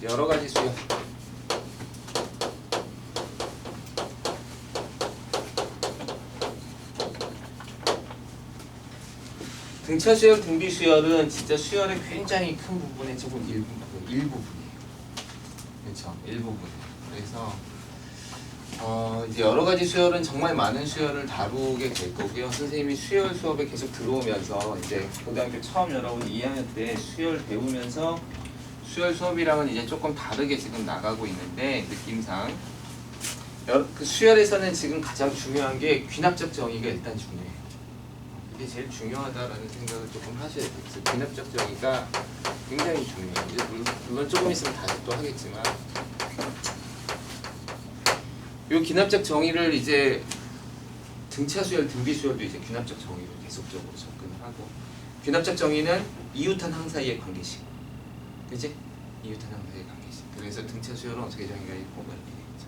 여러 가지 수열. 등차 수열, 등비 수열은 진짜 수열의 굉장히 큰 부분의 조금 일부분이에요. 그렇죠? 일부분이에요. 그래서 이제 여러 가지 수열은 정말 많은 수열을 다루게 될 거고요. 선생님이 수열 수업에 계속 들어오면서 이제 고등학교 처음 여러분 2학년 때 수열 배우면서 수열 수업이랑은 이제 조금 다르게 지금 나가고 있는데 느낌상 그 수열에서는 지금 가장 중요한 게 귀납적 정의가 일단 중요해요. 이게 제일 중요하다라는 생각을 조금 하셔야 돼요. 귀납적 정의가 굉장히 중요해요. 이제 물론 조금 있으면 다시 또 하겠지만 이 귀납적 정의를 이제 등차 수열, 등비 수열도 이제 귀납적 정의로 계속적으로 접근을 하고 귀납적 정의는 이웃한 항 사이의 관계식, 그지? 이웃한 항 사이의 관계식. 그래서 등차 수열은 어떻게 정의가 있고 뭐 이렇게 되겠죠.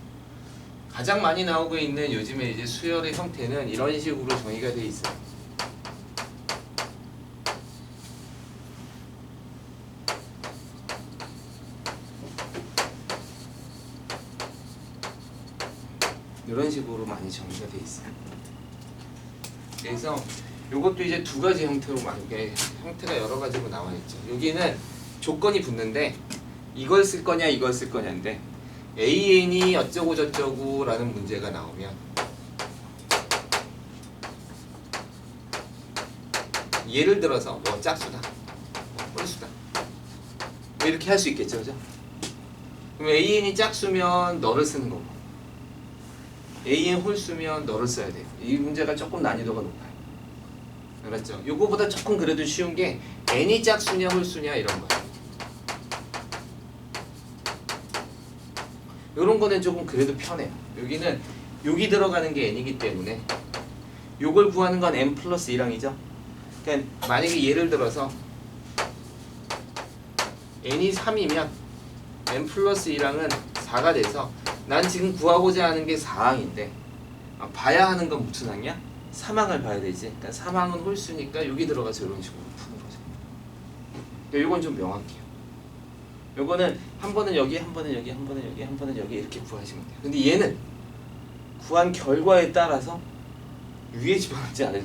가장 많이 나오고 있는 요즘에 이제 수열의 형태는 이런 식으로 정의가 돼 있어요. 이런 식으로 많이 정의가 돼 있어요. 그래서 이것도 이제 두 가지 형태로 많게 형태가 여러 가지로 나와 있죠. 여기는 조건이 붙는데 이걸 쓸 거냐 이걸 쓸 거냐인데 AN이 어쩌고 저쩌고 라는 문제가 나오면 예를 들어서 뭐 짝수다, 홀수다 뭐 이렇게 할 수 있겠죠, 그죠? 그럼 AN이 짝수면 너를 쓰는 거고 AN 홀수면 너를 써야 돼요. 이 문제가 조금 난이도가 높아요. 알았죠? 요거보다 조금 그래도 쉬운 게 N이 짝수냐 홀수냐 이런 거예요. 요런 거는 조금 그래도 편해요. 여기는 여기 들어가는 게 N이기 때문에 요걸 구하는 건 N 플러스 1항이죠. 그러니까 만약에 예를 들어서 N이 3이면 N 플러스 1항은 4가 돼서 난 지금 구하고자 하는 게 4항인데 봐야 하는 건 무슨 항이야? 3항을 봐야 되지. 그러니까 3항은 홀수니까 여기 들어가서 이런 식으로 푸는 거죠. 그러니까 이건 좀 명확해요. 요거는 한 번은 여기, 한 번은 여기, 한 번은 여기, 한 번은 여기 이렇게 구하시면 돼요. 근데 얘는 구한 결과에 따라서 위에 집어넣지 않아요.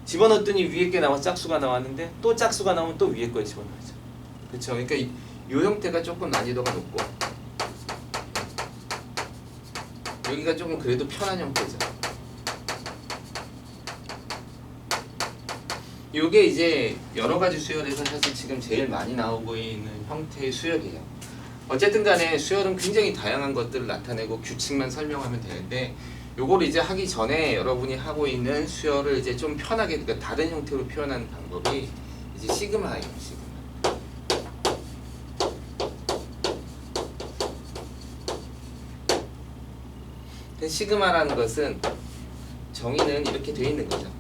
집어넣었더니 위에 게 나와 짝수가 나왔는데 또 짝수가 나오면 또 위에 거에 집어넣어야죠. 그렇죠? 그러니까 이 형태가 조금 난이도가 높고 여기가 조금 그래도 편한 형태죠. 요게 이제 여러 가지 수열에서 사실 지금 제일 많이 나오고 있는 형태의 수열이에요. 어쨌든 간에 수열은 굉장히 다양한 것들을 나타내고 규칙만 설명하면 되는데 요걸 이제 하기 전에 여러분이 하고 있는 수열을 이제 좀 편하게 그러니까 다른 형태로 표현하는 방법이 이제 시그마예요. 시그마. 시그마라는 것은 정의는 이렇게 되어 있는 거죠.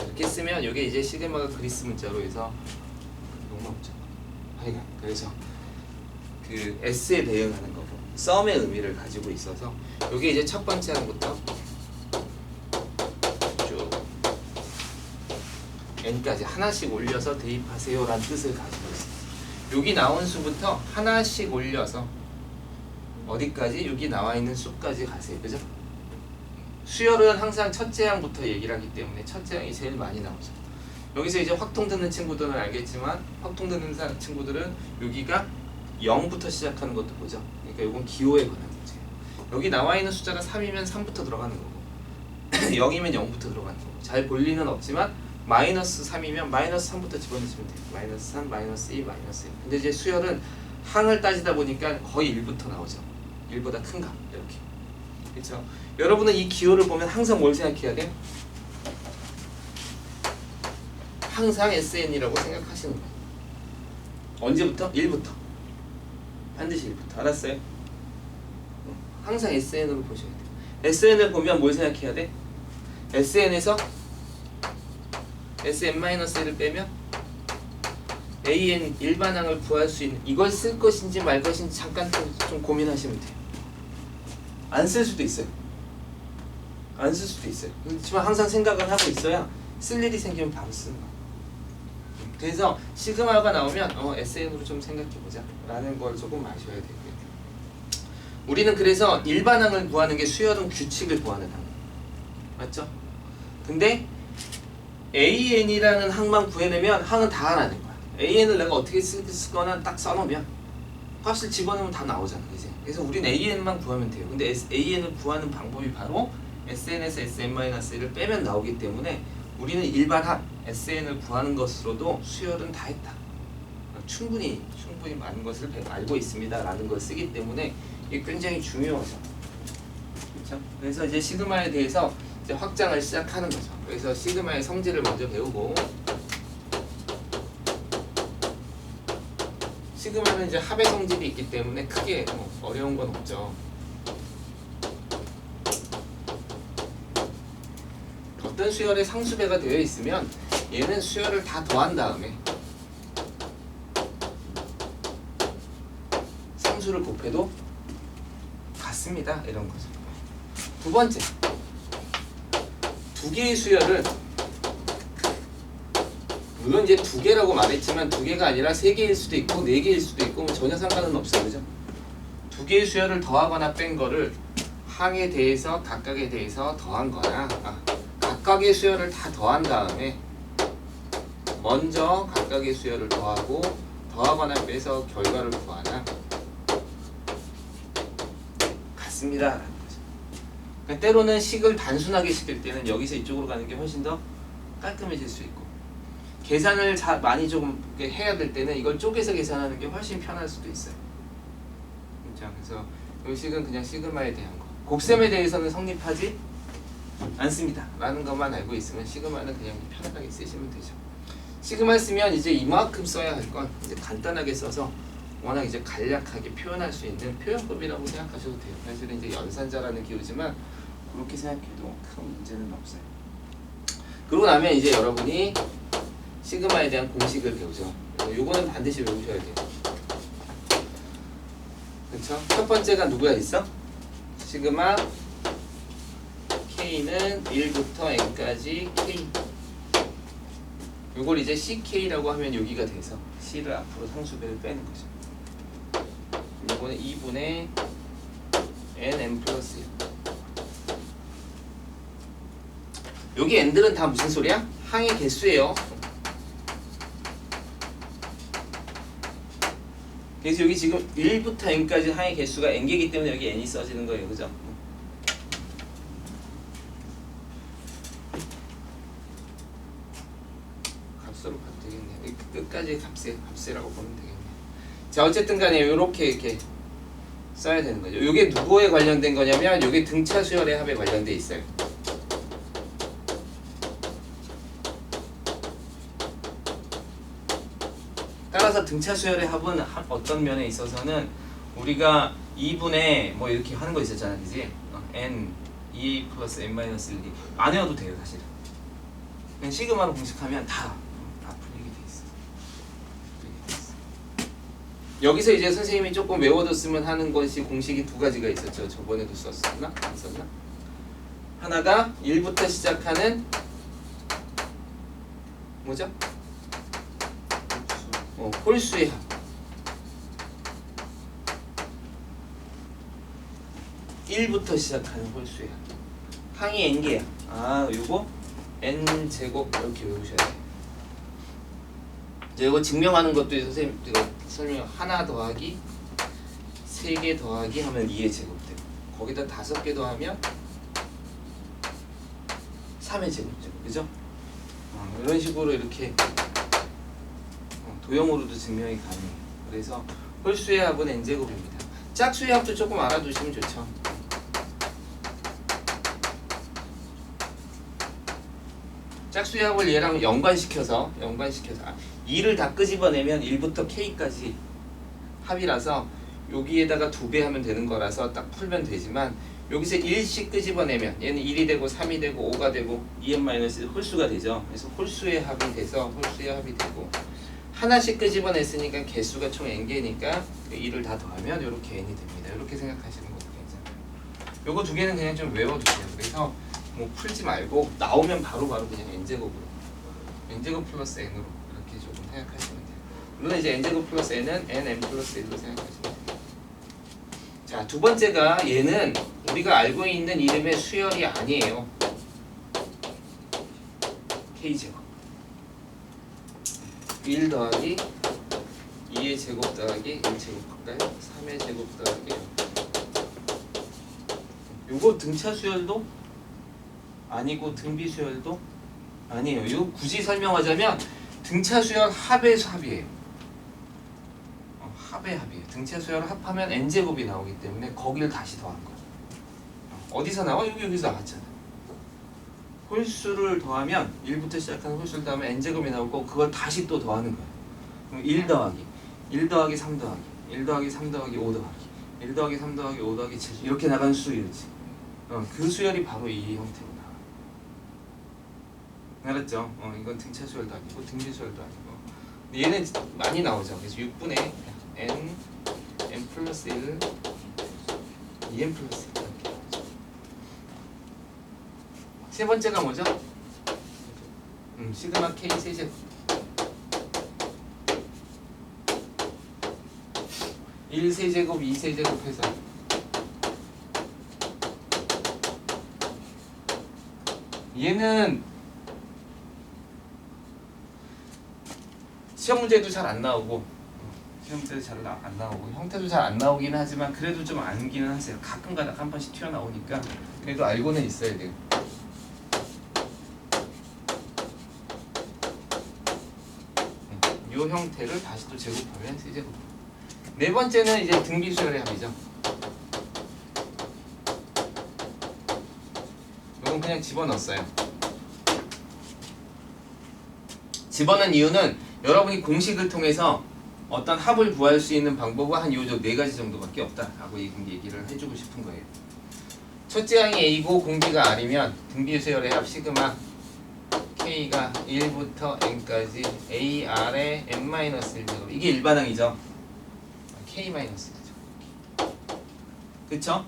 이렇게 쓰면 이게 이제 시그마가 그리스 문자로 해서 너무 없죠. 하여간 그래서 그 S에 대응하는 거고 썸의 의미를 가지고 있어서 이게 이제 첫 번째 항부터 쭉 n까지 하나씩 올려서 대입하세요라는 뜻을 가지고 있습니다. 여기 나온 수부터 하나씩 올려서 어디까지? 여기 나와 있는 수까지 가세요. 그죠? 수열은 항상 첫째 항부터 얘기를 하기 때문에 첫째 항이 제일 많이 나오죠. 여기서 이제 확통 듣는 친구들은 알겠지만 확통 듣는 친구들은 여기가 0부터 시작하는 것도 보죠. 그러니까 이건 기호에 관한 문제예요. 여기 나와 있는 숫자가 3이면 3부터 들어가는 거고 0이면 0부터 들어가는 거고 잘 볼 리는 없지만 마이너스 3이면 마이너스 3부터 집어넣으시면 돼요. 마이너스 3, 마이너스 2, 마이너스 1. 근데 이제 수열은 항을 따지다 보니까 거의 1부터 나오죠. 1보다 큰 값 이렇게. 그렇죠? 여러분은 이 기호를 보면 항상 뭘 생각해야 돼? 항상 SN이라고 생각하시는 거예요. 언제부터? 1부터. 반드시 1부터. 알았어요? 항상 SN으로 보셔야 돼요. SN을 보면 뭘 생각해야 돼? SN에서 SN-1을 빼면 AN 일반항을 구할 수 있는 이걸 쓸 것인지 말 것인지 잠깐 좀 고민하시면 돼요. 안 쓸 수도 있어요. 안 쓸 수도 있어요. 그렇지만 항상 생각을 하고 있어야 쓸 일이 생기면 바로 쓰는 거예요. 그래서 시그마가 나오면 SN으로 좀 생각해보자 라는 걸 조금 아셔야 되고요. 우리는 그래서 일반항을 구하는 게 수열은 규칙을 구하는 항 맞죠? 근데 AN이라는 항만 구해내면 항은 다 하라는 거야. AN을 내가 어떻게 쓰거나 딱 써놓으면 값을 집어넣으면 다 나오잖아 이제. 그래서 우린 AN만 구하면 돼요. 근데 AN을 구하는 방법이 바로 SN에서 SN-1을 빼면 나오기 때문에 우리는 일반 항 SN을 구하는 것으로도 수열은 다 했다. 충분히 많은 것을 알고 있습니다 라는 걸 쓰기 때문에 이게 굉장히 중요하죠. 그렇죠? 그래서 이제 시그마에 대해서 이제 확장을 시작하는 거죠. 그래서 시그마의 성질을 먼저 배우고, 시그마는 이제 합의 성질이 있기 때문에 크게 어려운 건 없죠. 어떤 수열의 상수배가 되어 있으면 얘는 수열을 다 더한 다음에 상수를 곱해도 같습니다 이런 거죠. 두 번째, 두 개의 수열을, 물론 이제 두 개라고 말했지만 두 개가 아니라 세 개일 수도 있고 네 개일 수도 있고 전혀 상관은 없어요. 그죠? 두 개의 수열을 더하거나 뺀 거를 항에 대해서 각각에 대해서 더한 거나 각각의 수열을 다 더한 다음에 먼저 각각의 수열을 더하고 더하거나 빼서 결과를 구하나 같습니다 라는 거죠. 그러니까 때로는 식을 단순하게 시킬 때는 여기서 이쪽으로 가는 게 훨씬 더 깔끔해질 수 있고, 계산을 많이 좀 해야 될 때는 이걸 쪼개서 계산하는 게 훨씬 편할 수도 있어요. 그렇죠? 그래서 이 식은 그냥 시그마에 대한 거, 곱셈에 대해서는 성립하지 않습니다 라는 것만 알고 있으면 시그마는 그냥 편하게 쓰시면 되죠. 시그마 쓰면 이제 이만큼 써야 할 건 이제 간단하게 써서 워낙 이제 간략하게 표현할 수 있는 표현법이라고 생각하셔도 돼요. 사실은 이제 연산자라는 기호지만 그렇게 생각해도 큰 문제는 없어요. 그러고 나면 이제 여러분이 시그마에 대한 공식을 배우죠. 요거는 반드시 외우셔야 돼요. 그렇죠? 첫 번째가 누구야 있어? 시그마 K는 1부터 N까지 K. 요걸 이제 CK라고 하면 여기가 돼서 C를 앞으로 상수배를 빼는 거죠. 요거는 2분의 NN 플러스 1. 여기 N들은 다 무슨 소리야? 항의 개수예요. 그래서 여기 지금 1부터 N까지 항의 개수가 N개이기 때문에 여기 N이 써지는 거예요. 그죠? 값으로 봐도 되겠네. 끝까지 값이라고 보면 되겠네. 자, 어쨌든 간에 이렇게 써야 되는 거죠. 이게 누구에 관련된 거냐면 이게 등차 수열의 합에 관련돼 있어요. 따라서 등차 수열의 합은 어떤 면에 있어서는 우리가 2분의 뭐 이렇게 하는 거 있었잖아, 그지? n 2a 플러스 n 마이너스 1 안 외워도 돼요, 사실은. 그냥 시그마로 공식하면 다 풀리게 돼 있어. 여기서 이제 선생님이 조금 외워뒀으면 하는 것이 공식이 두 가지가 있었죠. 저번에도 썼었나? 안 썼나? 하나가 1부터 시작하는 뭐죠? 홀수의 합. 1부터 시작하는 홀수의 합. 항이 n개야. 요거 n제곱 이렇게 외우셔야 돼요. 이제 이거 증명하는 것도 선생님 설명 하나 더하기 3개 더하기 하면 2의 제곱 되고, 거기다 5개 더하면 3의 제곱 되고, 그죠? 이런 식으로 이렇게 도형으로도 증명이 가능해요. 그래서 홀수의 합은 n제곱입니다. 짝수의 합도 조금 알아두시면 좋죠. 짝수의 합을 얘랑 연관시켜서 2를 다 끄집어내면 1부터 K까지 합이라서 여기에다가 2배 하면 되는 거라서 딱 풀면 되지만, 여기서 1씩 끄집어내면 얘는 1이 되고 3이 되고 5가 되고 2n-1 홀수가 되죠. 그래서 홀수의 합이 돼서 홀수의 합이 되고, 하나씩 끄집어냈으니까 개수가 총 n개니까 2를 다 더하면 이렇게 n이 됩니다. 이렇게 생각하시는 것도 괜찮아요. 요거 두 개는 그냥 좀 외워두세요. 그래서 뭐 풀지 말고 나오면 바로 그냥 n제곱으로, n제곱 플러스 n으로 이렇게 조금 해야 물론 이제 n제곱 플러스 n은 nm 플러스 1로 생각하시면 돼요. 자, 두 번째가 얘는 우리가 알고 있는 이름의 수열이 아니에요. k제곱 1 더하기 2의 제곱 더하기 1제곱 할까요? 3의 제곱 더하기 0. 요거 등차 수열도 아니고 등비 수열도 아니에요. 이거 굳이 설명하자면 등차 수열 합의 합이에요. 합의 합이에요. 등차 수열을 합하면 n제곱이 나오기 때문에 거기를 다시 더한 거예요. 어디서 나와? 여기서 나왔잖아. 홀수를 더하면 1부터 시작하는 홀수를 더하면 n제곱이 나오고 그걸 다시 또 더하는 거예요. 그럼 1 더하기 1 더하기 3 더하기 1 더하기 3 더하기 5 더하기 1 더하기 3 더하기 5 더하기 7 이렇게 나가는 수열이지. 그 수열이 바로 이 형태로 나와요. 알았죠? 이건 등차 수열도 아니고 등비 수열도 아니고 얘는 많이 나오죠. 그래서 6분의 n 플러스 1 2n 플러스 1 이렇게 나오죠. 세 번째가 뭐죠? 시그마 k 세제곱 1세제곱 2세제곱 해서 얘는 시험 문제도 잘 안 나오고 시험 문제도 잘 안 나오고 형태도 잘 안 나오긴 하지만 그래도 좀 알기는 하세요. 가끔가다 한 번씩 튀어나오니까 그래도 알고는 있어야 돼요. 이 형태를 다시 또 제곱하면 세제곱. 네 번째는 이제 등비수열의 합이죠. 이건 그냥 집어넣었어요. 집어넣은 이유는 여러분이 공식을 통해서 어떤 합을 구할 수 있는 방법은 한 요 네 가지 정도밖에 없다라고 얘기를 해주고 싶은 거예요. 첫째 항이 A고 공비가 R이면 등비수열의 합 시그마 K가 1부터 N까지 AR의 N-1제곱 이게 일반항이죠. K-1죠. 그쵸?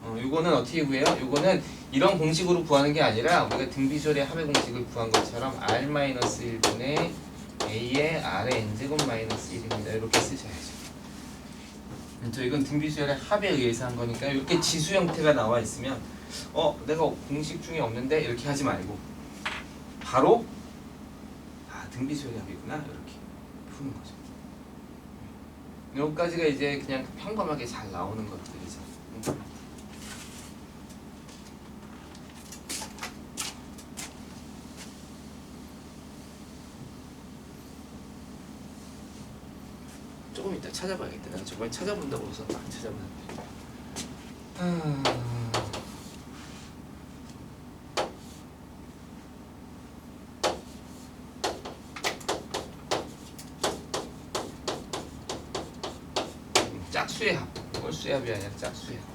요거는 어떻게 구해요? 요거는 이런 공식으로 구하는 게 아니라 우리가 등비수열의 합의 공식을 구한 것처럼 R-1분의 A의 R의 N제곱 마이너스 1입니다. 이렇게 쓰셔야죠. 저 이건 등비수열의 합에 의해서 한 거니까 이렇게 지수 형태가 나와 있으면 내가 공식 중에 없는데 이렇게 하지 말고 바로 등비수열의 합이구나 이렇게 푸는 거죠. 여기까지가 이제 그냥 평범하게 잘 나오는 것들이죠. 조금 이따 찾아봐야겠다. 내가 저번에 찾아본다고 해서 안 찾아봤는데. 짝수의 합, 홀수의 합이 아니라 짝수의 합.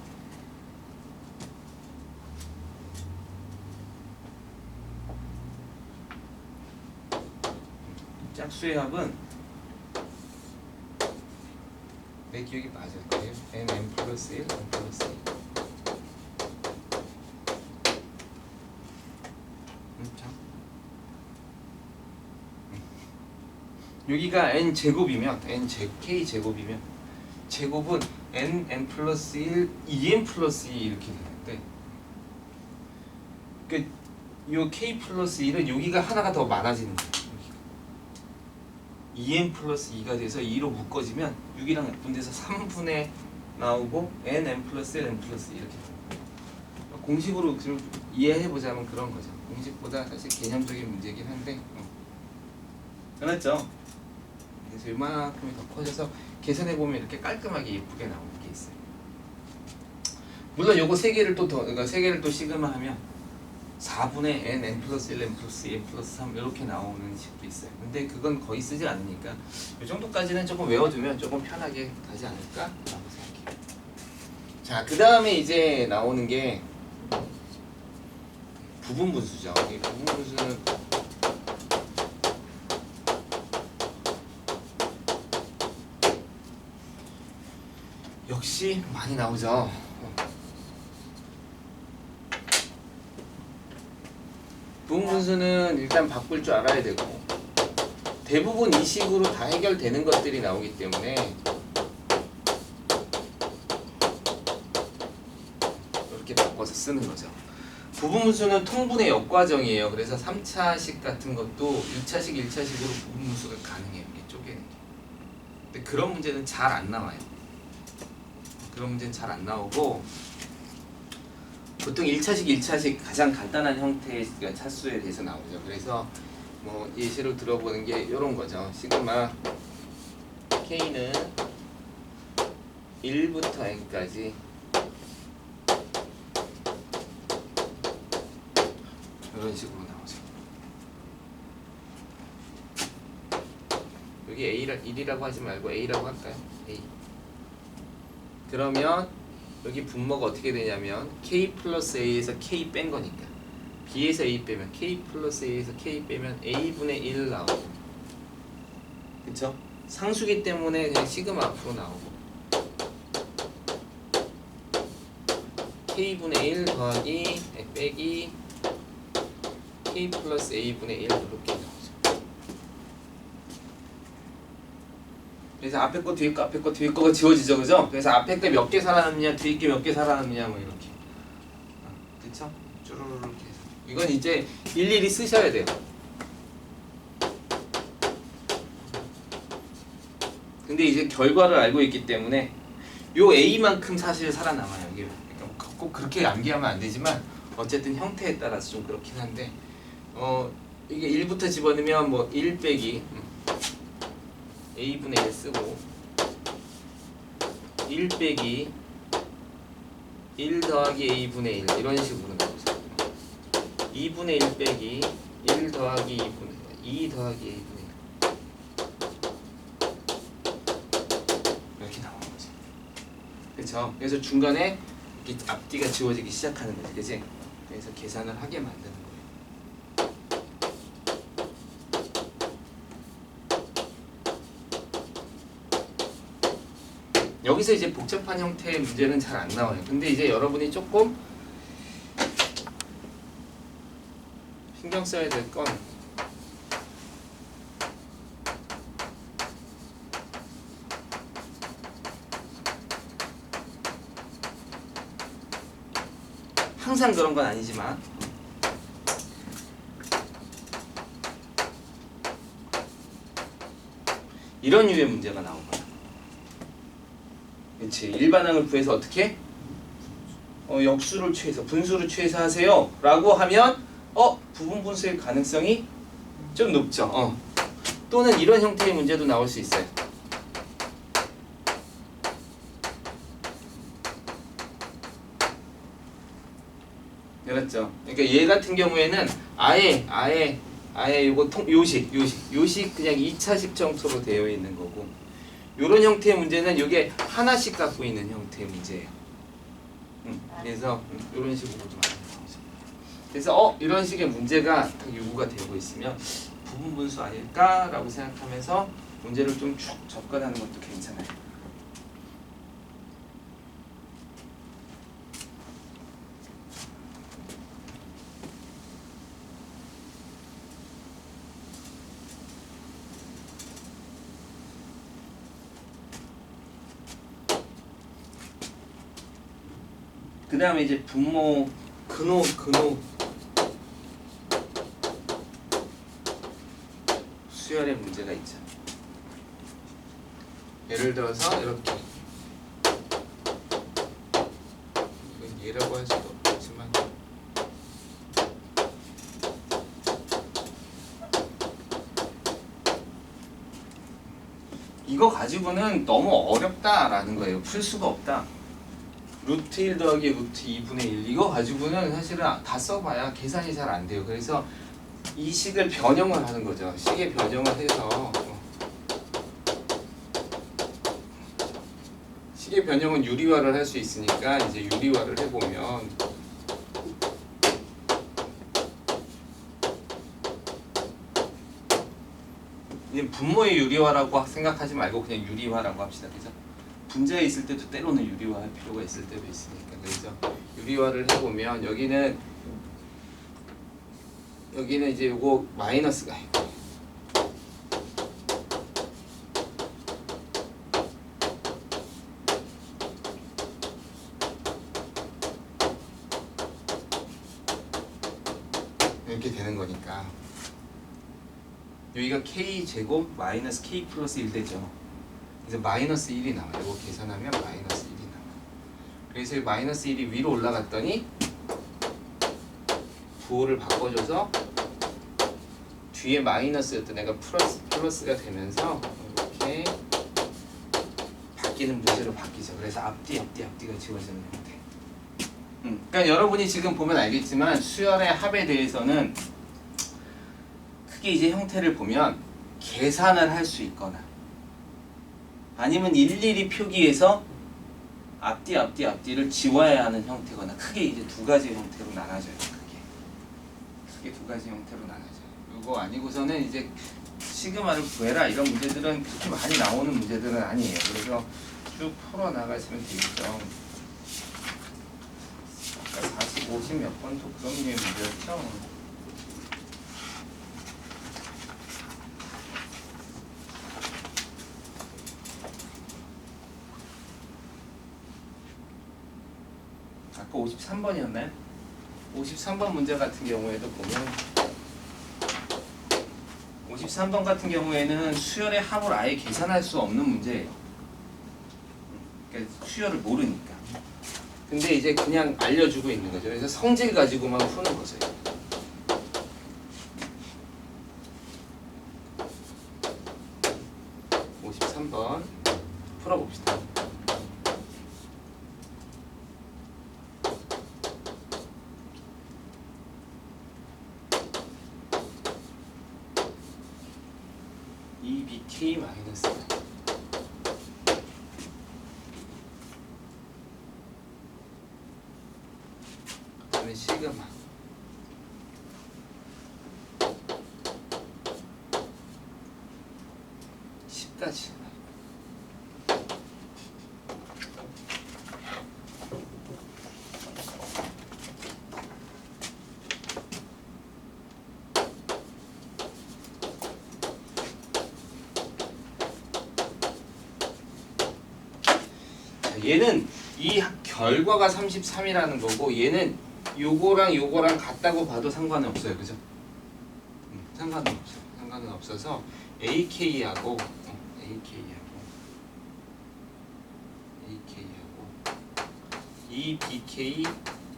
짝수의 합은 내 기억이 맞을 거예요. n 플러스 1, n 플러스 1. 여기가 n 제곱이면 k 제곱이면 제곱은 n 플러스 1, 2n 플러스 2 이렇게 되는데 그러니까 요 k 플러스 1은 여기가 하나가 더 많아지는 거예요. 2n 플러스 2가 돼서 2로 묶어지면 6이랑 분대해서 3분의 나오고 n 플러스 1, n 플러스 2 이렇게 됩니다. 공식으로 좀 이해해보자면 그런 거죠. 공식보다 사실 개념적인 문제긴 한데 알았죠? 그래서 이만큼이 더 커져서 계산해보면 이렇게 깔끔하게 예쁘게 나오는 게 있어요. 물론 요거 3개를 그러니까 3개를 또 시그마 하면 4분의 n 플러스 1, n 플러스 2, n 플러스 3 이렇게 나오는 식도 있어요. 근데 그건 거의 쓰지 않으니까 이 정도까지는 조금 외워두면 조금 편하게 가지 않을까? 라고 생각해요. 자, 그 다음에 이제 나오는 게 부분분수죠. 이 부분분수는 역시 많이 나오죠. 부분분수는 일단 바꿀 줄 알아야 되고 대부분 이 식으로 다 해결되는 것들이 나오기 때문에 이렇게 바꿔서 쓰는 거죠. 부분분수는 통분의 역과정이에요. 그래서 3차식 같은 것도 2차식, 1차식으로 부분분수가 가능해요. 이게 쪼개는 게. 근데 그런 문제는 잘 안 나와요. 그런 문제는 잘 안 나오고 보통 1차식, 1차식 가장 간단한 형태의 차수에 대해서 나오죠. 그래서 뭐 예시로 들어보는 게 이런 거죠. 시그마 K는 1부터 n까지 이런 식으로 나오죠. 여기 A를 1이라고 하지 말고 A라고 할까요? A. 그러면 여기 분모가 어떻게 되냐면 K 플러스 A에서 K 뺀 거니까 B에서 A 빼면 K 플러스 A에서 K 빼면 A분의 1 나오고, 그쵸? 상수기 때문에 그냥 시그마 앞으로 나오고 K분의 1 더하기 빼기 K 플러스 A분의 1 이렇게 나오죠. 그래서 앞에 거 뒤에 거 앞에 거 뒤에 거가 지워지죠, 그죠? 그래서 앞에 게 몇 개 살아남냐 뒤에 게 몇 개 살아남냐 뭐 이렇게. 그쵸? 쭈루루룩 해서 이건 이제 일일이 쓰셔야 돼요. 근데 이제 결과를 알고 있기 때문에 요 A만큼 사실 살아남아요. 이게 그러니까 꼭 그렇게 암기하면 안 되지만 어쨌든 형태에 따라서 좀 그렇긴 한데 이게 1부터 집어넣으면 뭐 1 빼기 A분의 1 쓰고 1 빼기 1 더하기 A분의 1 이런 식으로 나오죠. 2분의 1 빼기 1 더하기 2분의 2 더하기 A분의 1 이렇게 나오는 거죠. 그쵸? 그래서 중간에 이렇게 앞뒤가 지워지기 시작하는 거지, 그치? 그래서 계산을 하게 만드는 거예요. 여기서 이제 복잡한 형태의 문제는 잘 안 나와요. 근데 이제 여러분이 조금 신경 써야 될 건 항상 그런 건 아니지만 이런 유의 문제가 나오거나, 그렇지? 일반항을 구해서 어떻게? 역수를 취해서 분수를 취해서 하세요 라고 하면 부분분수의 가능성이 좀 높죠. 또는 이런 형태의 문제도 나올 수 있어요. 알았죠? 그러니까 얘 같은 경우에는 아예 요거 요식 그냥 2차식 정도로 되어 있는 거고, 요런 형태의 문제는 요게 하나씩 갖고 있는 형태의 문제예요. 그래서 요런 식으로도 많이 나오죠. 그래서 이런 식의 문제가 딱 요구가 되고 있으면 부분분수 아닐까라고 생각하면서 문제를 좀 쭉 접근하는 것도 괜찮아요. 그 다음에 이제 분모 근호 수열의 문제가 있죠. 예를 들어서 이렇게, 이건 예라고 할 수도 없지만 이거 가지고는 너무 어렵다라는 거예요. 풀 수가 없다. 루트 1 더하기 루트 2분의 1 이거 가지고는 사실은 다 써봐야 계산이 잘 안 돼요. 그래서 이 식을 변형을 하는 거죠. 식의 변형을 해서 식의 변형은 유리화를 할 수 있으니까 이제 유리화를 해보면 분모의 유리화라고 생각하지 말고 그냥 유리화라고 합시다. 그죠? 분자에 있을 때도 때로는 유리화할 필요가 있을 때도 있으니까. 그래서 유리화를 해보면 여기는 이제 요거 마이너스가 있고 이렇게 되는 거니까 여기가 K제곱 마이너스 K 플러스 1 되죠. 그래서 마이너스 1이 나와요. 이거 계산하면 마이너스 1이 나와요. 그래서 이 마이너스 1이 위로 올라갔더니 부호를 바꿔줘서 뒤에 마이너스였던 애가 플러스가 되면서 이렇게 바뀌는 문제로 바뀌죠. 그래서 앞뒤가 지워지는 형태. 그러니까 여러분이 지금 보면 알겠지만 수열의 합에 대해서는 크게 이제 형태를 보면 계산을 할 수 있거나 아니면 일일이 표기해서 앞뒤를 지워야 하는 형태거나 크게 이제 두 가지 형태로 나눠져요. 크게 두 가지 형태로 나눠져요. 이거 아니고서는 이제 시그마를 구해라 이런 문제들은 그렇게 많이 나오는 문제들은 아니에요. 그래서 쭉 풀어 나가시면 되겠죠. 아까 40, 50 몇 번도 그런 류의 문제였죠. 아까 53번이었나요? 53번 문제 같은 경우에도 보면 53번 같은 경우에는 수열의 합을 아예 계산할 수 없는 문제예요. 그러니까 수열을 모르니까. 근데 이제 그냥 알려주고 있는 거죠. 그래서 성질 가지고만 푸는 거죠. 53번 풀어봅시다. BK 마이너스 그다음에 시그마 (10까지) 얘는 이 결과가 33이라는 거고 얘는 요거랑 같다고 봐도 상관은 없어요. 그죠? 상관은 없어요. 상관은 없어서 AK하고 이 BK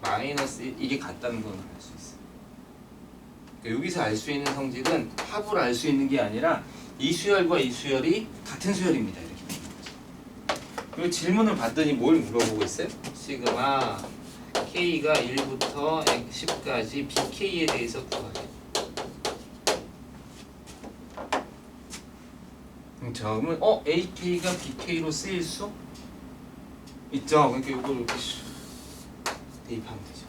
마이너스 1 이게 같다는 건 알 수 있어요. 그러니까 여기서 알 수 있는 성질은 합을 알 수 있는 게 아니라 이 수열과 이 수열이 같은 수열입니다. 이 질문을 받더니 뭘 물어보고 있어요? 시그마 K가 1부터 10까지 BK에 대해서 구하래. 그러면 AK가 BK로 쓰일 수 있죠. 그러니까 이걸 이렇게 대입하면 되죠.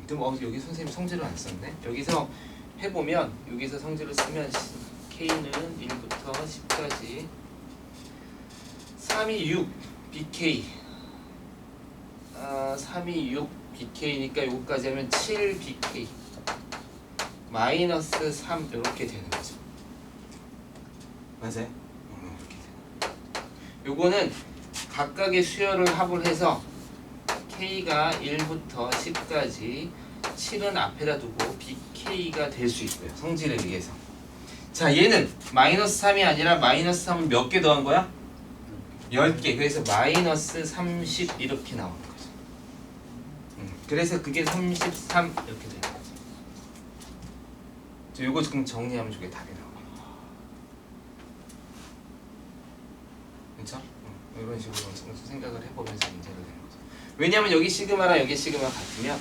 그럼 여기 선생님 성질을 안 썼네. 여기서 해보면 여기서 성질을 쓰면 K는 1부터 10까지 3이 6 BK 3이 6 BK니까 요거까지 하면 7 BK 마이너스 3 이렇게 되는 거죠. 맞아요? 이렇게 되는 요거는 각각의 수열을 합을 해서 K가 1부터 10까지 7은 앞에다 두고 BK가 될 수 있고요. 성질에 의해서. 자, 얘는 마이너스 3이 아니라 마이너스 3은 몇 개 더한 거야? 10개. 그래서 마이너스 30 이렇게 나오는 거죠. 그래서 그게 33 이렇게 되는 거죠. 자, 요거 지금 정리하면 저게 답이 나와요. 그렇죠? 이런 식으로 생각을 해보면서 문제를 내는 거죠. 왜냐하면 여기 시그마랑 여기 시그마 같으면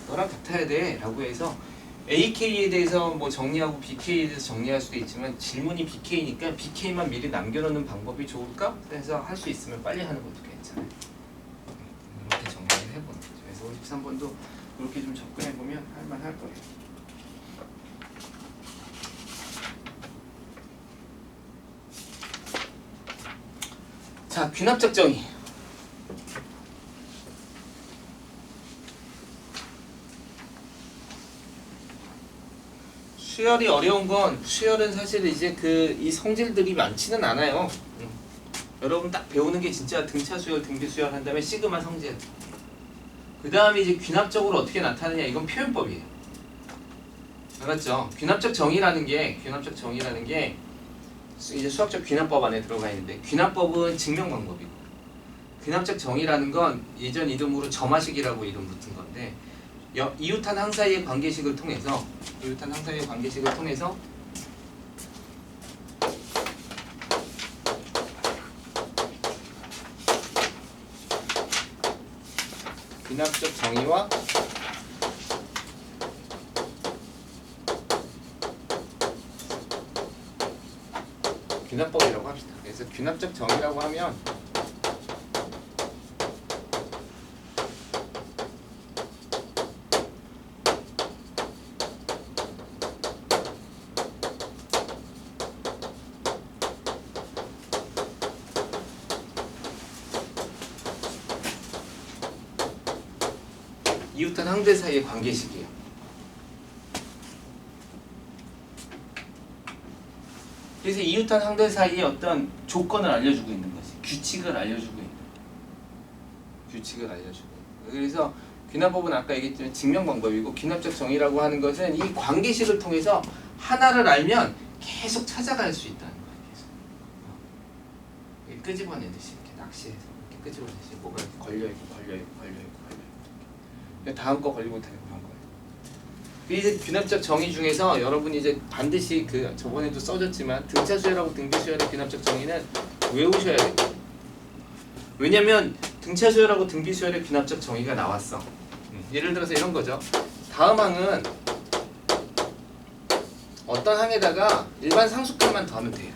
너랑 같아야 돼 라고 해서 AK에 대해서 뭐 정리하고 BK에 대해서 정리할 수도 있지만 질문이 BK니까 BK만 미리 남겨놓는 방법이 좋을까? 그래서 할 수 있으면 빨리 하는 것도 괜찮아요. 이렇게 정리를 해보는 거죠. 그래서 53번도 이렇게 좀 접근해보면 할만할 거예요. 자, 귀납적 정의. 수열이 어려운 건 수열은 사실 이제 이 성질들이 많지는 않아요. 여러분 딱 배우는 게 진짜 등차 수열, 등비 수열 한 다음에 시그마 성질. 그 다음에 이제 귀납적으로 어떻게 나타나냐, 이건 표현법이에요. 알았죠? 귀납적 정의라는 게 이제 수학적 귀납법 안에 들어가 있는데, 귀납법은 증명 방법이고, 귀납적 정의라는 건 예전 이름으로 점화식이라고 이름 붙은 건데, 이웃한 항 사이의 관계식을 통해서 귀납적 정의와 귀납법이라고 합시다. 그래서 귀납적 정의라고 하면 이웃한 항들 사이의 관계식이에요. 그래서 이웃한 항들 사이에 어떤 조건을 알려주고 있는 거지. 규칙을 알려주고 있는. 그래서 귀납법은 아까 얘기했지만 증명 방법이고, 귀납적 정의라고 하는 것은 이 관계식을 통해서 하나를 알면 계속 찾아갈 수 있다는 거예요. 계속. 끄집어내듯이 이렇게 낚시해서 이렇게 끄집어내듯이 뭐가 이렇게 걸려있고 다음 거 걸리고 다른 거예요. 이제 귀납적 정의 중에서 여러분이 이제 반드시 저번에도 써졌지만 등차 수열하고 등비 수열의 귀납적 정의는 외우셔야 돼요. 왜냐면 등차 수열하고 등비 수열의 귀납적 정의가 나왔어. 예를 들어서 이런 거죠. 다음 항은 어떤 항에다가 일반 상수값만 더하면 돼요.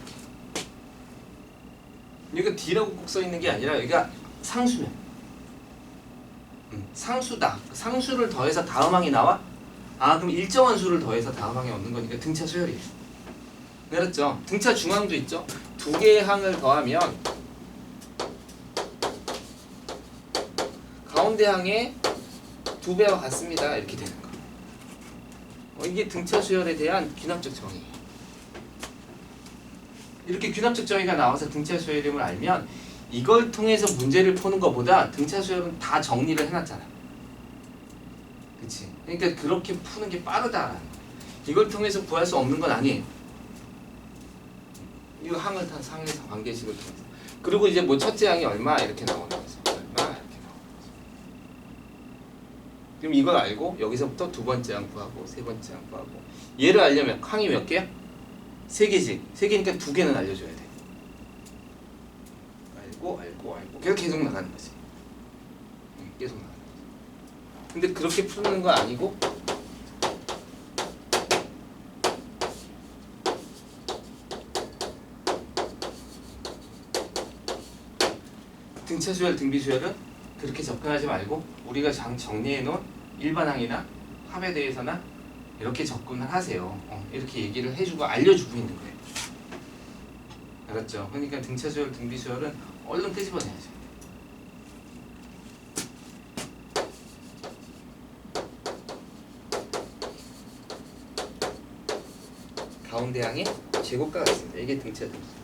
이거 D라고 꼭 써 있는 게 아니라 여기가 상수면. 상수다. 상수를 더해서 다음 항이 나와? 그럼 일정한 수를 더해서 다음 항에 얻는 거니까 등차 수열이에요. 알았죠? 등차 중항도 있죠? 두 개의 항을 더하면 가운데 항의 2배와 같습니다. 이렇게 되는 거. 이게 등차 수열에 대한 귀납적 정의예요. 이렇게 귀납적 정의가 나와서 등차 수열임을 알면 이걸 통해서 문제를 푸는 것보다 등차 수열은 다 정리를 해놨잖아. 그치? 그러니까 그렇게 푸는 게 빠르다라는 거야. 이걸 통해서 구할 수 없는 건 아니에요. 이거 항을 탄 상에서 관계식을 통해서. 그리고 이제 뭐 첫째 항이 얼마 이렇게 나오는 거죠. 얼마 이렇게 나오는 거죠. 그럼 이걸 알고 여기서부터 두 번째 항 구하고 세 번째 항 구하고. 얘를 알려면 항이 몇 개야? 3개지. 3개니까 2개는 알려줘야 돼. 알고 계속 나가는 거지. 계속 나가는 거지. 근데 그렇게 푸는 거 아니고 등차 수열, 등비 수열은 그렇게 접근하지 말고 우리가 정리해 놓은 일반항이나 합에 대해서나 이렇게 접근을 하세요. 이렇게 얘기를 해주고 알려주고 있는 거예요. 알았죠? 그러니까 등차 수열, 등비 수열은 얼른 끄집어내야죠. 가운데 항의 제곱과가 있습니다. 이게 등차, 등비 수열.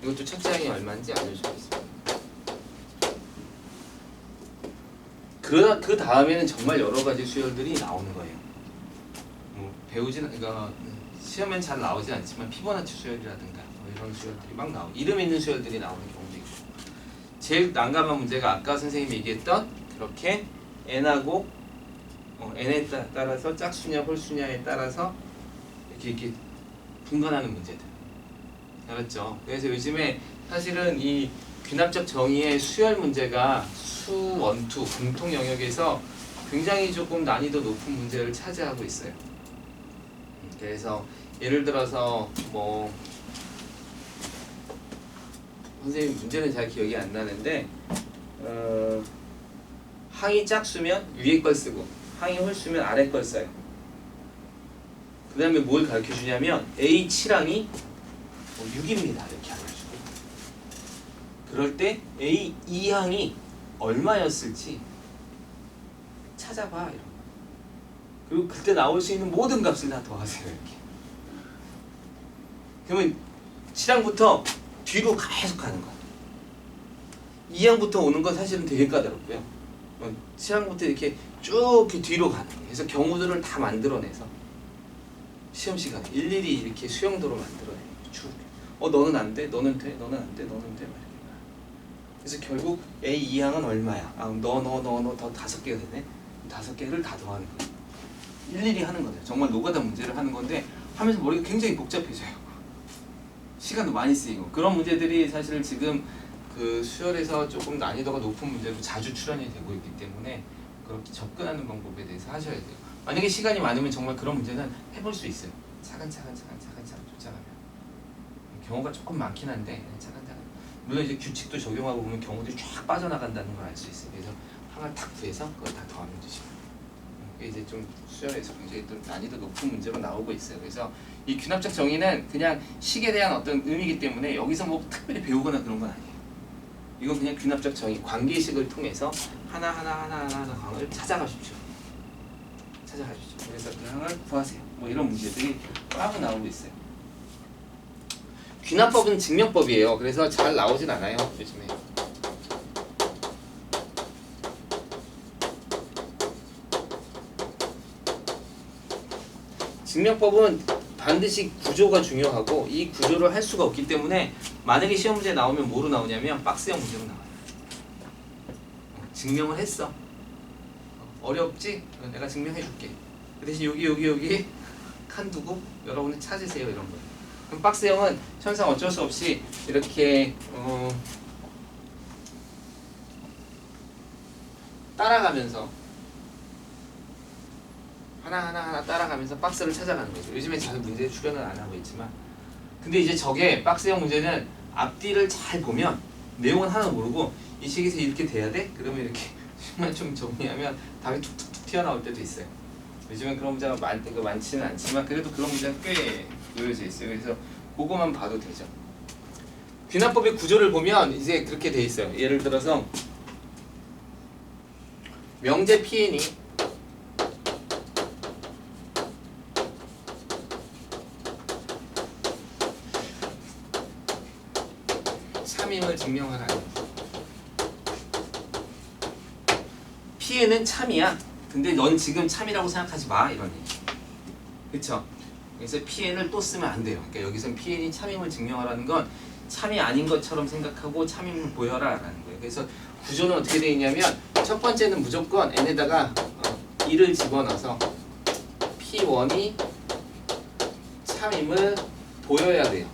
이것도 첫째 항이 얼마인지 알려주겠습니다. 그 다음에는 정말 여러 가지 수열들이 나오는 거예요. 그러니까 시험엔 잘 나오진 않지만 피보나치 수열이라든가 이런 수열들이 막 나오고 이름 있는 수열들이 나오는 경우도 있고, 제일 난감한 문제가 아까 선생님이 얘기했던 그렇게 n하고 n에 따라서 짝수냐 홀수냐에 따라서 이렇게 분간하는 문제들. 알았죠? 그래서 요즘에 사실은 이 귀납적 정의의 수열 문제가 원투 공통 영역에서 굉장히 조금 난이도 높은 문제를 차지하고 있어요. 그래서 예를 들어서 뭐 선생님 문제는 잘 기억이 안 나는데 항이 짝수면 위에 걸 쓰고 항이 홀수면 아래 걸 써요. 그 다음에 뭘 가르쳐 주냐면 A7항이 6입니다. 이렇게 알려주고, 그럴 때 A2항이 얼마였을지 찾아봐. 이런 거. 그리고 그때 나올 수 있는 모든 값을 다 더하세요. 이렇게. 그러면 7항부터 뒤로 계속 가는 거야. 2항부터 오는 건 사실은 되게 까다롭고요. 7항부터 이렇게 쭉 이렇게 뒤로 가는 거예요. 그래서 경우들을 다 만들어내서 시험 시간에 일일이 이렇게 수용도로 만들어내요. 쭉. 너는 안 돼, 너는 돼, 너는 안 돼, 너는 돼. 그래서 결국 A 2항은 얼마야? 너 더 5개가 되네. 5개를 다 더하는 거예요. 일일이 하는 거예요. 정말 노가다 문제를 하는 건데 하면서 머리가 굉장히 복잡해져요. 시간도 많이 쓰이고 그런 문제들이 사실 지금 그 수열에서 조금 난이도가 높은 문제로 자주 출연이 되고 있기 때문에 그렇게 접근하는 방법에 대해서 하셔야 돼요. 만약에 시간이 많으면 정말 그런 문제는 해볼 수 있어요. 차근차근 쫓아가면 경우가 조금 많긴 한데 차근차근 물론 이제 규칙도 적용하고 보면 경우들이 쫙 빠져나간다는 걸 알 수 있어요. 그래서 항을 딱 구해서 그걸 다 더하면 되죠. 이게 이제 좀 수열에서 굉장히 또 난이도 높은 문제로 나오고 있어요. 그래서 이 귀납적 정의는 그냥 식에 대한 어떤 의미이기 때문에 여기서 뭐 특별히 배우거나 그런 건 아니에요. 이건 그냥 귀납적 정의, 관계식을 통해서 하나하나 항을 찾아가십시오. 그래서 그 항을 구하세요. 뭐 이런 문제들이 꽉 나오고 있어요. 귀납법은 증명법이에요. 그래서 잘 나오진 않아요. 요즘에. 증명법은 반드시 구조가 중요하고 이 구조를 할 수가 없기 때문에 만약에 시험 문제 나오면 뭐로 나오냐면 박스형 문제로 나와요. 증명을 했어. 어렵지? 내가 증명해 줄게. 그 대신 여기 칸 두고 여러분이 찾으세요. 이런 거. 그럼 박스형은 천상 어쩔 수 없이 이렇게 따라가면서 하나 따라가면서 박스를 찾아가는 거죠. 요즘에 잘 문제 출연은 안 하고 있지만 근데 이제 저게 박스형 문제는 앞뒤를 잘 보면 내용은 하나 모르고 이 식에서 이렇게 돼야 돼? 그러면 이렇게 식만 좀 정리하면 답이 툭툭툭 튀어나올 때도 있어요. 요즘엔 그런 문제가 많지는 않지만 그래도 그런 문제가 꽤 놓여져 있어요. 그래서 그거만 봐도 되죠. 귀납법의 구조를 보면 이제 그렇게 돼 있어요. 예를 들어서 명제 PN이 참임을 증명하라. PN은 참이야. 근데 넌 지금 참이라고 생각하지 마. 이런 얘기. 그쵸? 그래서 PN을 또 쓰면 안 돼요. 그러니까 여기선 PN이 참임을 증명하라는 건 참이 아닌 것처럼 생각하고 참임을 보여라 라는 거예요. 그래서 구조는 어떻게 되어 있냐면 첫 번째는 무조건 n에다가 1을 집어넣어서 P1이 참임을 보여야 돼요.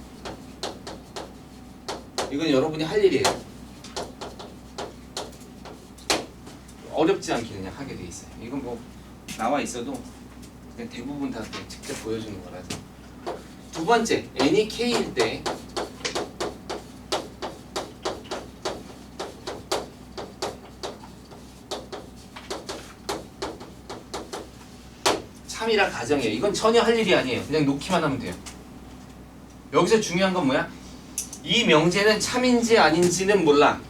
이건 여러분이 할 일이에요. 어렵지 않게 그냥 하게 돼 있어요. 이건 뭐 나와 있어도 그냥 대부분 다 그냥 직접 보여주는 거라서. 두 번째, n이 k일 때 참이라 가정이에요. 이건 전혀 할 일이 아니에요. 그냥 놓기만 하면 돼요. 여기서 중요한 건 뭐야? 이 명제는 참인지 아닌지는 몰라.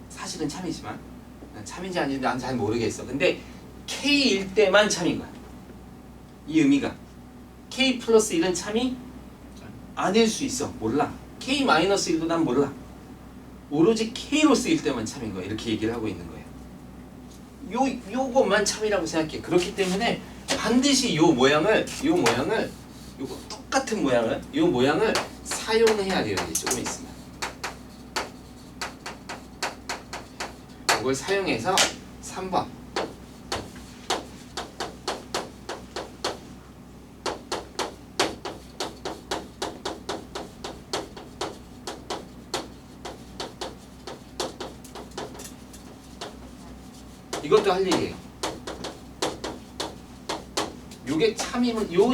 사실은 참이지만 참인지 아닌지 난 잘 모르겠어. 근데 K일 때만 참인 거야. 이 의미가 K 플러스 1은 참이 아닐 수 있어. 몰라. K 마이너스 1도 난 몰라. 오로지 K로 쓰일 때만 참인 거야. 이렇게 얘기를 하고 있는 거예요. 요것만 참이라고 생각해. 그렇기 때문에 반드시 요 모양을 요거 똑같은 모양을 요 모양을 사용해야 돼요. 이제 조금 있으면 이걸 사용해서 3번 이것도 할 일이에요. 요게 참이면 요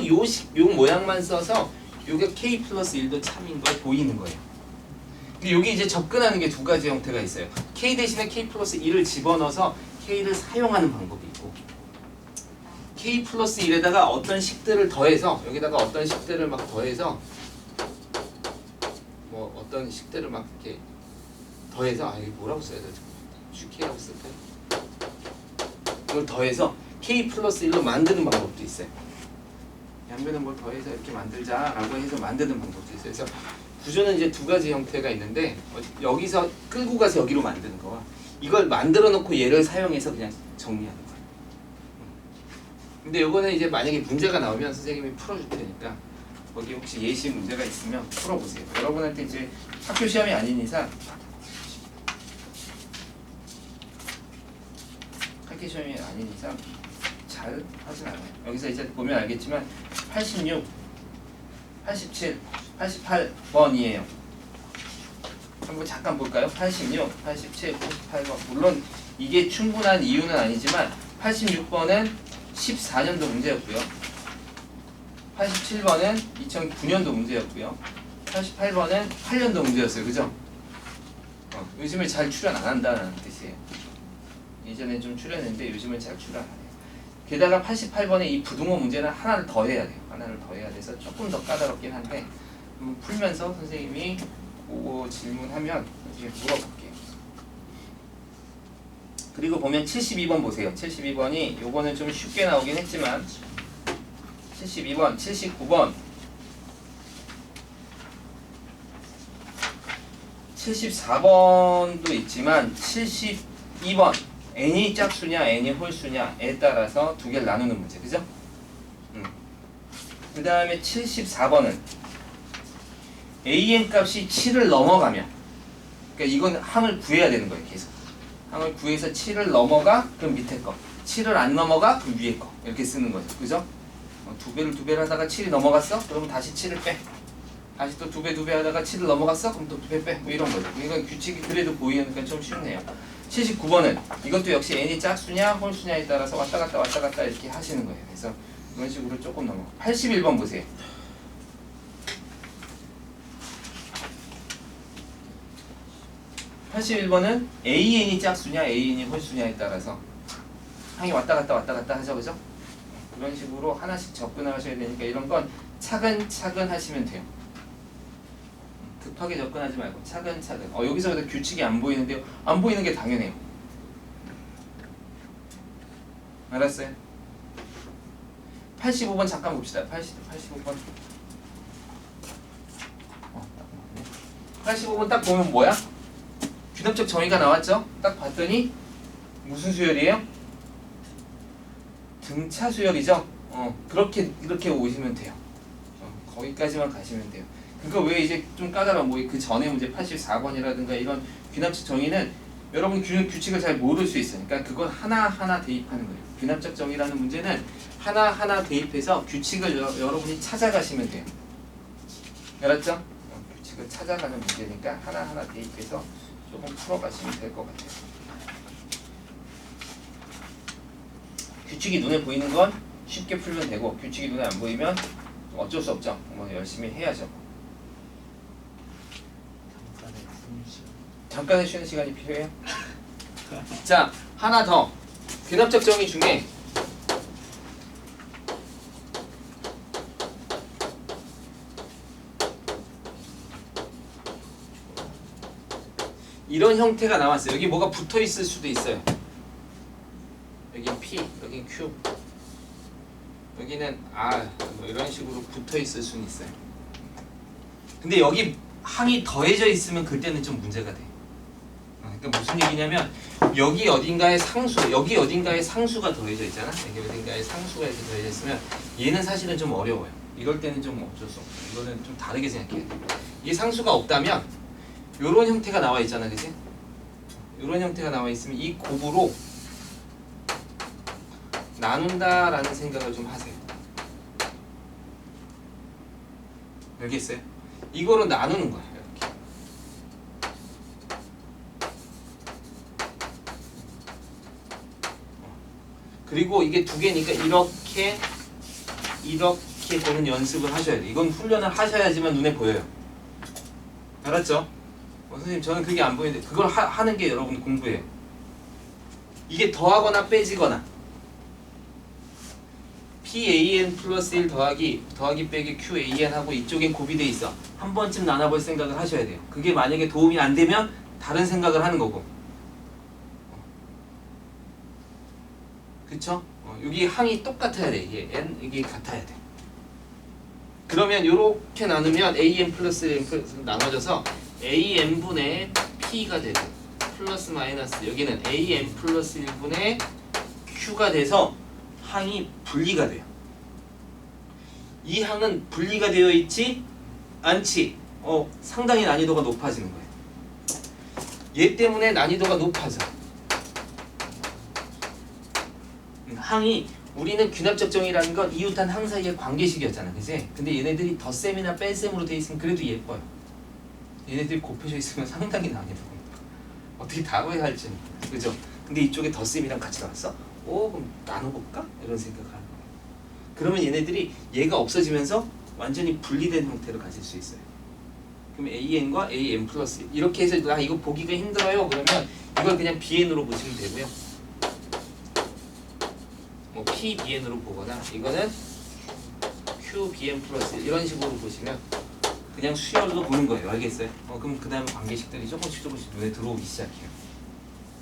모양만 써서 요게 K 플러스 1도 참인 걸 보이는 거예요. 근데 여기 이제 접근하는 게 두 가지 형태가 있어요. K 대신에 K 플러스 1을 집어넣어서 K를 사용하는 방법이 있고 K 플러스 1에다가 어떤 식들을 더해서 여기다가 어떤 식들을 막 더해서 뭐 어떤 식들을 막 이렇게 더해서 이게 뭐라고 써야 되지? GK라고 쓸까요? 이걸 더해서 K 플러스 1로 만드는 방법도 있어요. 양변에 뭘 더해서 이렇게 만들자라고 해서 만드는 방법도 있어요. 그래서 구조는 이제 두 가지 형태가 있는데 여기서 끌고 가서 여기로 만드는 거와 이걸 만들어 놓고 얘를 사용해서 그냥 정리하는 거야. 근데 요거는 이제 만약에 문제가 나오면 선생님이 풀어줄 테니까 거기 혹시 예시 문제가 있으면 풀어보세요. 여러분한테 이제 학교 시험이 아닌 이상 학교 시험이 아닌 이상 잘 하진 않아요. 여기서 이제 보면 알겠지만 86, 87, 88번이에요. 한번 잠깐 볼까요? 86, 87, 88번. 물론 이게 충분한 이유는 아니지만 86번은 14년도 문제였고요. 87번은 2009년도 문제였고요. 88번은 8년도 문제였어요. 그죠? 요즘에 잘 출연 안 한다는 뜻이에요. 예전에 좀 출연했는데 요즘은 잘 출연 안 해요. 게다가 88번에 이 부등호 문제는 하나를 더 해야 돼요. 하나를 더 해야 돼서 조금 더 까다롭긴 한데 풀면서 선생님이 그거 질문하면 이제 물어볼게요. 그리고 보면 72번 보세요. 72번이 요거는 좀 쉽게 나오긴 했지만 72번, 79번 74번도 있지만 72번 n이 짝수냐 n이 홀수냐에 따라서 두 개를 나누는 문제. 그죠? 그 다음에 74번은 an 값이 7을 넘어가면 그러니까 이건 항을 구해야 되는 거예요. 계속 항을 구해서 7을 넘어가 그럼 밑에 거 7을 안 넘어가 그럼 위에 거 이렇게 쓰는 거죠. 그죠? 두 배를 하다가 7이 넘어갔어? 그러면 다시 7을 빼. 다시 또 두 배 하다가 7을 넘어갔어? 그럼 또 두 배 빼. 뭐 이런 거죠. 이건 규칙이 그래도 보이니까 좀 쉽네요. 79번은 이것도 역시 n이 짝수냐 홀수냐에 따라서 왔다 갔다 이렇게 하시는 거예요. 그래서 이런 식으로 조금 넘어가. 81번 보세요. 81번은 AN이 짝수냐 AN이 홀수냐에 따라서 항이 왔다 갔다 하죠. 그죠? 그런 식으로 하나씩 접근하셔야 되니까 이런 건 차근차근 하시면 돼요. 급하게 접근하지 말고 차근차근. 여기서 규칙이 안 보이는데요. 안 보이는 게 당연해요. 알았어요? 85번 잠깐 봅시다. 85번. 85번 딱 보면 뭐야? 귀납적 정의가 나왔죠? 딱 봤더니 무슨 수열이에요? 등차 수열이죠? 이렇게 오시면 돼요. 거기까지만 가시면 돼요. 그러니까 왜 이제 좀 까다로운 그 전에 문제 84번이라든가 이런 귀납적 정의는 여러분 규칙을 잘 모를 수 있으니까 그건 하나하나 대입하는 거예요. 귀납적 정의라는 문제는 하나하나 대입해서 규칙을 여러분이 찾아가시면 돼요. 알았죠? 규칙을 찾아가는 문제니까 하나하나 대입해서 조금 풀어가시면 될 것 같아요. 규칙이 눈에 보이는 건 쉽게 풀면 되고 규칙이 눈에 안 보이면 어쩔 수 없죠. 뭐 열심히 해야죠. 잠깐의 쉬는 시간이 필요해요? 자, 하나 더. 귀납적 정의 중에 이런 형태가 나왔어요. 여기 뭐가 붙어 있을 수도 있어요. 여기 P, 여기 Q, 여기는 R, 뭐 이런 식으로 붙어 있을 수는 있어요. 근데 여기 항이 더해져 있으면 그때는 좀 문제가 돼. 그러니까 무슨 얘기냐면 여기 어딘가에 상수가 더해져 있잖아. 여기 어딘가에 상수가 이렇게 더해져 있으면 얘는 사실은 좀 어려워요. 이럴 때는 좀 어쩔 수 없어. 이거는 좀 다르게 생각해야 돼. 이게 상수가 없다면 요런 형태가 나와 있잖아, 그치? 요런 형태가 나와 있으면 이 곱으로 나눈다라는 생각을 좀 하세요. 알겠어요? 이거로 나누는 거야. 이렇게. 그리고 이게 두 개니까 이렇게 보는 연습을 하셔야 돼. 이건 훈련을 하셔야지만 눈에 보여요. 알았죠? 선생님 저는 그게 안 보이는데 그걸 하는 게 여러분 공부예요. 이게 더하거나 빼지거나 PAN 플러스 1 더하기 빼기 QAN 하고 이쪽엔 곱이 돼 있어. 한 번쯤 나눠볼 생각을 하셔야 돼요. 그게 만약에 도움이 안 되면 다른 생각을 하는 거고. 그쵸? 여기 항이 똑같아야 돼. 이게 같아야 돼. 그러면 요렇게 나누면 AN 플러스 N 플러스 나눠져서 AN분의 P가 되고 플러스 마이너스 여기는 AN 플러스 1분의 Q가 돼서 항이 분리가 돼요. 이 항은 분리가 되어 있지 않지? 상당히 난이도가 높아지는 거예요. 얘 때문에 난이도가 높아져. 항이 우리는 균합적정이라는 건 이웃한 항 사이의 관계식이었잖아, 그지? 근데 얘네들이 덧셈이나 뺄셈으로 돼 있으면 그래도 예뻐요. 얘네들이 곱해져 있으면 상당히 난이도가 높아. 어떻게 다뤄야 할지, 그죠? 근데 이쪽에 덧셈이랑 같이 나왔어? 그럼 나눠볼까? 이런 생각을 하는 거예요. 그러면 얘네들이 얘가 없어지면서 완전히 분리된 형태로 가질 수 있어요. 그럼 AN과 AN 플러스 이렇게 해서 이거 보기가 힘들어요. 그러면 이걸 그냥 BN으로 보시면 되고요. 뭐 PBN으로 보거나 이거는 QBN 플러스 이런 식으로 보시면 그냥 수열로 보는 거예요. 알겠어요? 그럼 그 다음에 관계식들이 조금씩 눈에 들어오기 시작해요.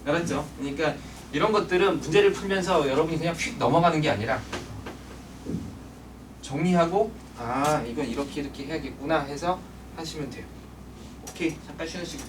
알았죠? 그러니까 이런 것들은 문제를 풀면서 여러분이 그냥 휙 넘어가는 게 아니라 정리하고 이건 이렇게 해야겠구나 해서 하시면 돼요. 오케이, 잠깐 쉬는 시간.